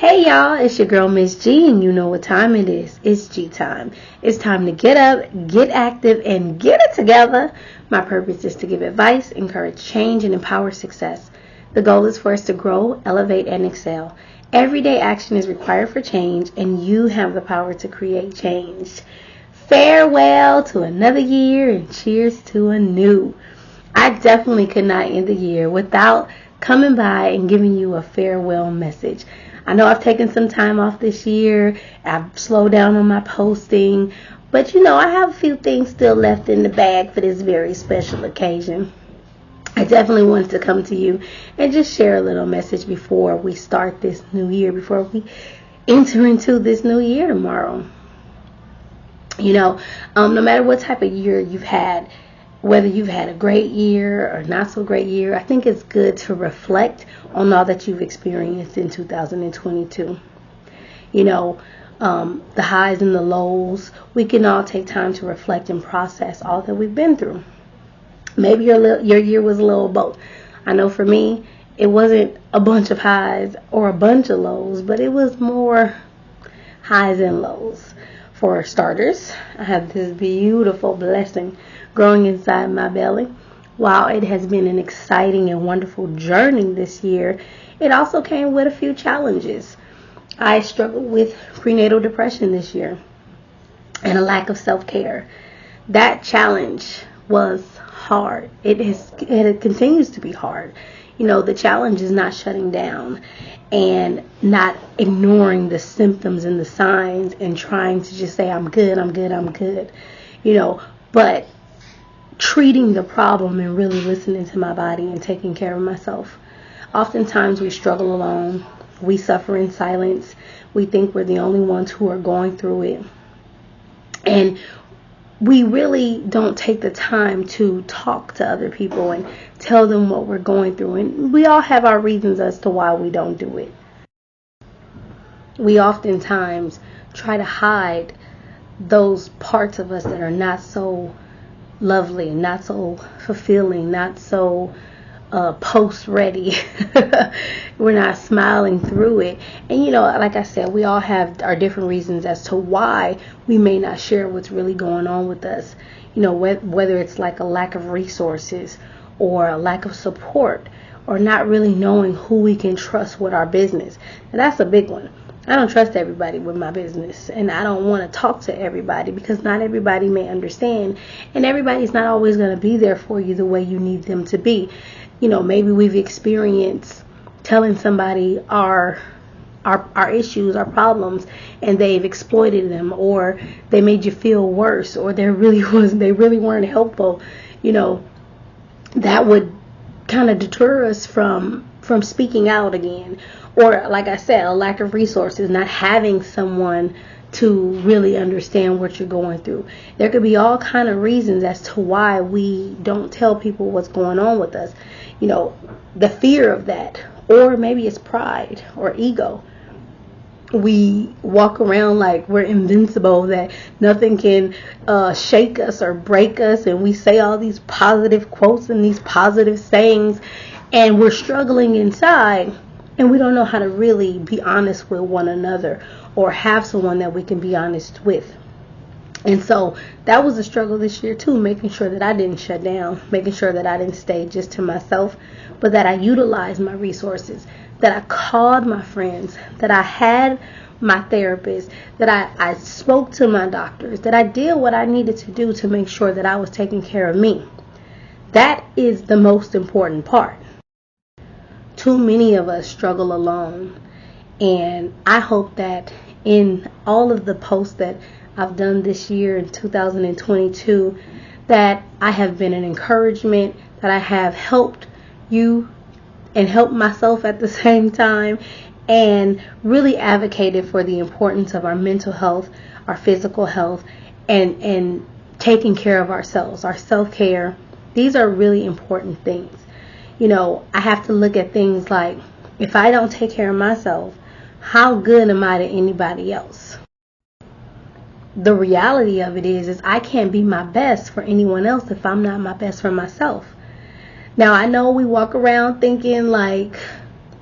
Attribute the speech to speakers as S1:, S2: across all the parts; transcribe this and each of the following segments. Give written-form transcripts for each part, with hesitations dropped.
S1: Hey y'all, it's your girl Miss G, and you know what time it is. It's G time. It's time to get up, get active, and get it together. My purpose is to give advice, encourage change, and empower success. The goal is for us to grow, elevate, and excel. Everyday action is required for change, and you have the power to create change. Farewell to another year, and cheers to a new. I definitely could not end the year without coming by and giving you a farewell message. I know I've taken some time off this year. I've slowed down on my posting. But I have a few things still left in the bag for this very special occasion. I definitely wanted to come to you and just share a little message before we start this new year, before we enter into this new year tomorrow. No matter what type of year you've had, whether you've had a great year or not so great year, I think it's good to reflect on all that you've experienced in 2022. The highs and the lows, we can all take time to reflect and process all that we've been through. Maybe your year was a little both. I know for me, it wasn't a bunch of highs or a bunch of lows, but it was more highs and lows. For starters, I have this beautiful blessing growing inside my belly. While it has been an exciting and wonderful journey this year, it also came with a few challenges. I struggled with prenatal depression this year and a lack of self-care. That challenge was hard. It continues to be hard. The challenge is not shutting down and not ignoring the symptoms and the signs and trying to just say, I'm good. But treating the problem and really listening to my body and taking care of myself. Oftentimes we struggle alone. We suffer in silence. We think we're the only ones who are going through it. And we really don't take the time to talk to other people and tell them what we're going through. And we all have our reasons as to why we don't do it. We oftentimes try to hide those parts of us that are not so lovely, not so fulfilling, not so post ready. We're not smiling through it. And like I said, we all have our different reasons as to why we may not share what's really going on with us. Whether it's like a lack of resources or a lack of support or not really knowing who we can trust with our business. And that's a big one. I don't trust everybody with my business, and I don't want to talk to everybody because not everybody may understand, and everybody's not always going to be there for you the way you need them to be. Maybe we've experienced telling somebody our issues, our problems, and they've exploited them, or they made you feel worse, or they really weren't helpful. That would kind of deter us from speaking out again. Or, like I said, a lack of resources, not having someone to really understand what you're going through. There could be all kind of reasons as to why we don't tell people what's going on with us. The fear of that. Or maybe it's pride or ego. We walk around like we're invincible, that nothing can shake us or break us. And we say all these positive quotes and these positive sayings. And we're struggling inside. And we don't know how to really be honest with one another or have someone that we can be honest with. And so that was a struggle this year too, making sure that I didn't shut down, making sure that I didn't stay just to myself, but that I utilized my resources, that I called my friends, that I had my therapist, that I spoke to my doctors, that I did what I needed to do to make sure that I was taking care of me. That is the most important part. Too many of us struggle alone, and I hope that in all of the posts that I've done this year in 2022, that I have been an encouragement, that I have helped you and helped myself at the same time, and really advocated for the importance of our mental health, our physical health, and taking care of ourselves, our self-care. These are really important things. I have to look at things like, if I don't take care of myself, how good am I to anybody else? The reality of it is I can't be my best for anyone else if I'm not my best for myself. Now, I know we walk around thinking like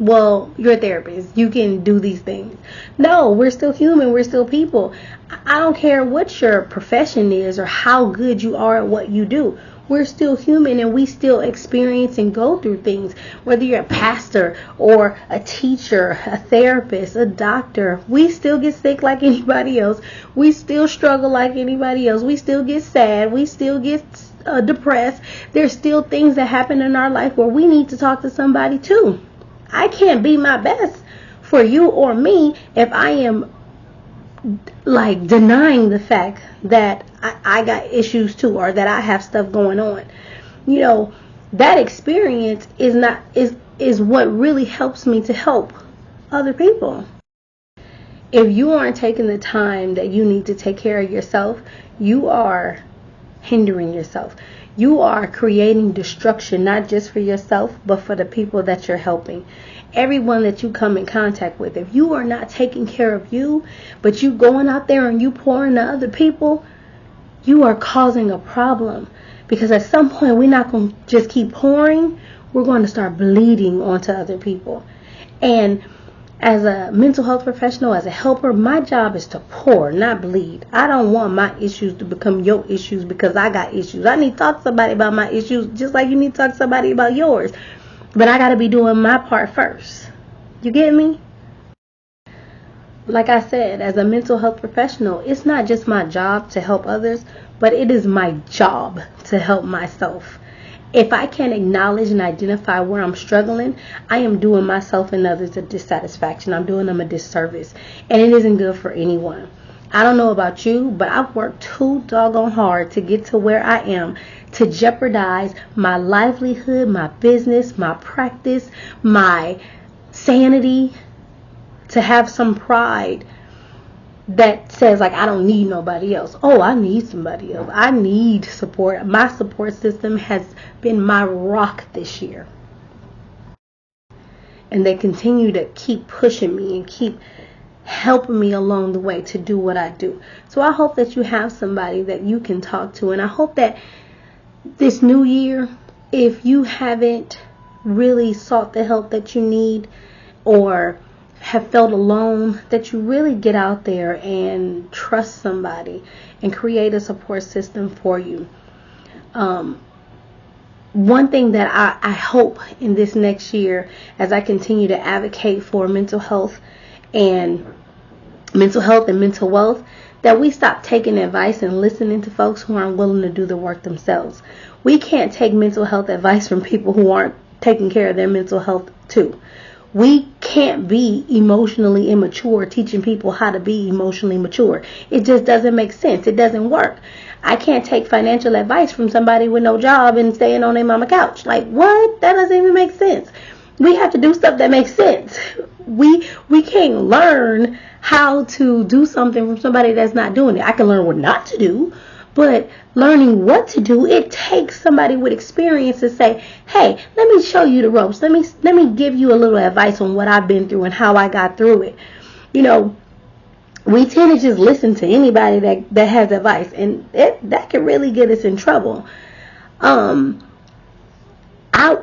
S1: well, you're a therapist, you can do these things. No, we're still human, we're still people. I don't care what your profession is or how good you are at what you do. We're still human and we still experience and go through things. Whether you're a pastor or a teacher, a therapist, a doctor, we still get sick like anybody else. We still struggle like anybody else. We still get sad. We still get depressed. There's still things that happen in our life where we need to talk to somebody too. I can't be my best for you or me if I am like denying the fact that I got issues too, or that I have stuff going on. You know, that experience is what really helps me to help other people. If you aren't taking the time that you need to take care of yourself, you are hindering yourself. You are creating destruction, not just for yourself, but for the people that you're helping. Everyone that you come in contact with, if you are not taking care of you, but you going out there and you pouring to other people, you are causing a problem. Because at some point, we're not going to just keep pouring. We're going to start bleeding onto other people. And as a mental health professional, as a helper, my job is to pour, not bleed. I don't want my issues to become your issues because I got issues. I need to talk to somebody about my issues just like you need to talk to somebody about yours. But I got to be doing my part first. You get me? Like I said, as a mental health professional, it's not just my job to help others, but it is my job to help myself. If I can't acknowledge and identify where I'm struggling, I am doing myself and others a dissatisfaction. I'm doing them a disservice. And it isn't good for anyone. I don't know about you, but I've worked too doggone hard to get to where I am, to jeopardize my livelihood, my business, my practice, my sanity, to have some pride that says, like, I don't need nobody else. Oh, I need somebody else. I need support. My support system has been my rock this year. And they continue to keep pushing me and keep helping me along the way to do what I do. So I hope that you have somebody that you can talk to. And I hope that this new year, if you haven't really sought the help that you need or have felt alone, that you really get out there and trust somebody and create a support system for you. One thing that I hope in this next year, as I continue to advocate for mental health and mental wealth, that we stop taking advice and listening to folks who aren't willing to do the work themselves. We can't take mental health advice from people who aren't taking care of their mental health too. We can't be emotionally immature teaching people how to be emotionally mature. It just doesn't make sense. It doesn't work. I can't take financial advice from somebody with no job and staying on their mama couch. Like, what? That doesn't even make sense. We have to do stuff that makes sense. We can't learn how to do something from somebody that's not doing it. I can learn what not to do, but learning what to do, it takes somebody with experience to say, hey, let me show you the ropes. Let me give you a little advice on what I've been through and how I got through it. You know, we tend to just listen to anybody that has advice, and that can really get us in trouble.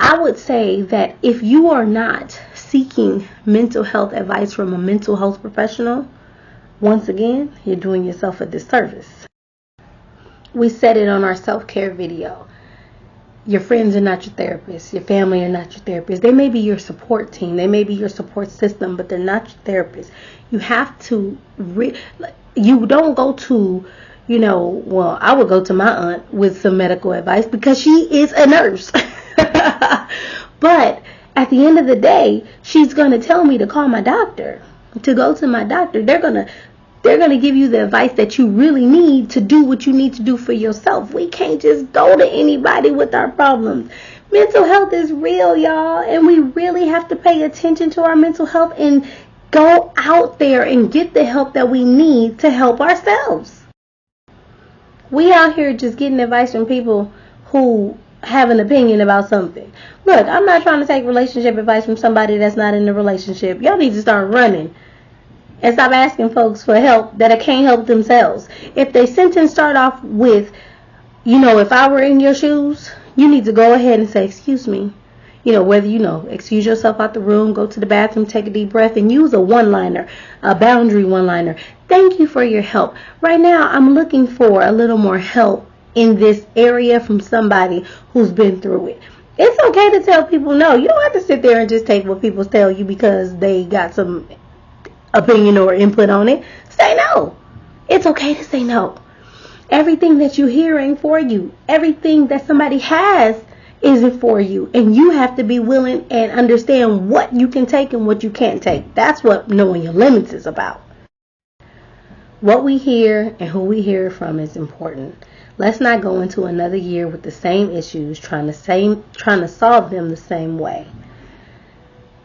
S1: I would say that if you are not seeking mental health advice from a mental health professional, once again, you're doing yourself a disservice. We said it on our self-care video. Your friends are not your therapists. Your family are not your therapists. They may be your support team. They may be your support system, but they're not your therapist. You have to, you don't go to, well, I would go to my aunt with some medical advice because she is a nurse. But at the end of the day, she's going to tell me to call my doctor, to go to my doctor. They're going to give you the advice that you really need to do what you need to do for yourself. We can't just go to anybody with our problems. Mental health is real, y'all, and we really have to pay attention to our mental health and go out there and get the help that we need to help ourselves. We out here just getting advice from people who have an opinion about something. Look, I'm not trying to take relationship advice from somebody that's not in a relationship. Y'all need to start running and stop asking folks for help that can't help themselves. If they sentence start off with, if I were in your shoes, you need to go ahead and say, excuse me, Whether excuse yourself out the room, go to the bathroom, take a deep breath, and use a one-liner, a boundary one-liner. Thank you for your help. Right now, I'm looking for a little more help in this area from somebody who's been through it. It's okay to tell people no. You don't have to sit there and just take what people tell you because they got some opinion or input on it. Say no. It's okay to say no. Everything that you're hearing for you, everything that somebody has isn't for you. And you have to be willing and understand what you can take and what you can't take. That's what knowing your limits is about. What we hear and who we hear from is important. Let's not go into another year with the same issues, trying to solve them the same way.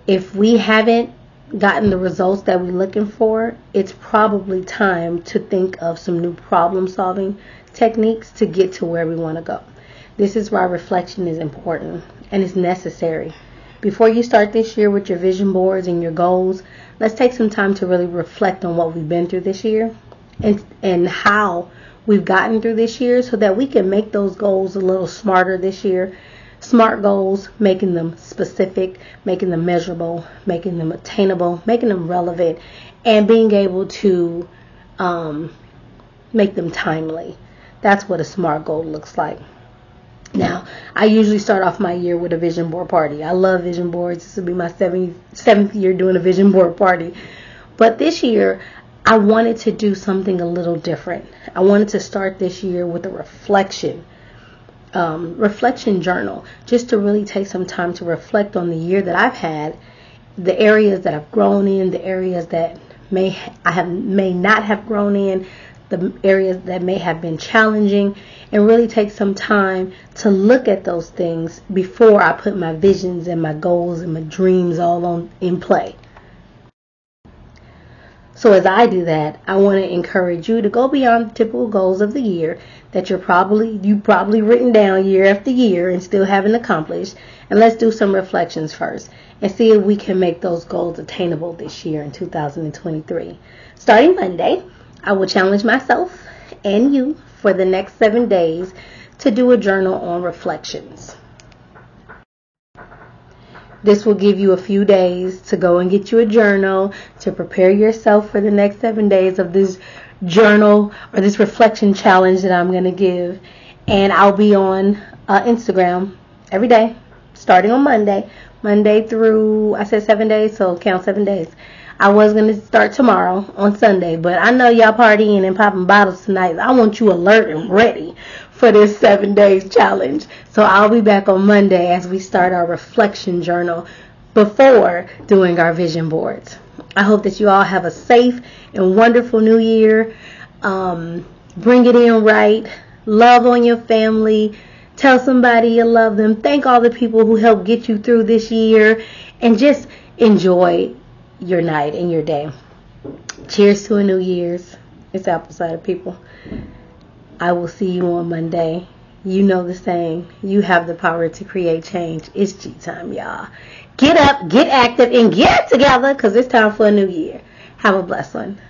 S1: If we haven't gotten the results that we're looking for, it's probably time to think of some new problem-solving techniques to get to where we want to go. This is why reflection is important and it's necessary. Before you start this year with your vision boards and your goals, let's take some time to really reflect on what we've been through this year and how we've gotten through this year so that we can make those goals a little smarter this year. Smart goals, making them specific, making them measurable, making them attainable, making them relevant, and being able to make them timely. That's what a smart goal looks like. Now, I usually start off my year with a vision board party. I love vision boards. This will be my seventh year doing a vision board party. But this year, I wanted to do something a little different. I wanted to start this year with a reflection journal, just to really take some time to reflect on the year that I've had, the areas that I've grown in, the areas that may not have grown in, the areas that may have been challenging, and really take some time to look at those things before I put my visions and my goals and my dreams all in play. So as I do that, I want to encourage you to go beyond the typical goals of the year that you've probably written down year after year and still haven't accomplished. And let's do some reflections first and see if we can make those goals attainable this year in 2023. Starting Monday, I will challenge myself and you for the next 7 days to do a journal on reflections. This will give you a few days to go and get you a journal to prepare yourself for the next 7 days of this journal or this reflection challenge that I'm going to give. And I'll be on Instagram every day, starting on Monday through, I said 7 days, so count 7 days. I was going to start tomorrow on Sunday, but I know y'all partying and popping bottles tonight. I want you alert and ready for this 7 days challenge. So I'll be back on Monday as we start our reflection journal before doing our vision boards. I hope that you all have a safe and wonderful new year. Bring it in right. Love on your family. Tell somebody you love them. Thank all the people who helped get you through this year. And just enjoy your night and your day. Cheers to a new year's. It's apple cider, people. I will see you on Monday. You know the saying. You have the power to create change. It's G time, y'all. Get up, get active, and get it together because it's time for a new year. Have a blessed one.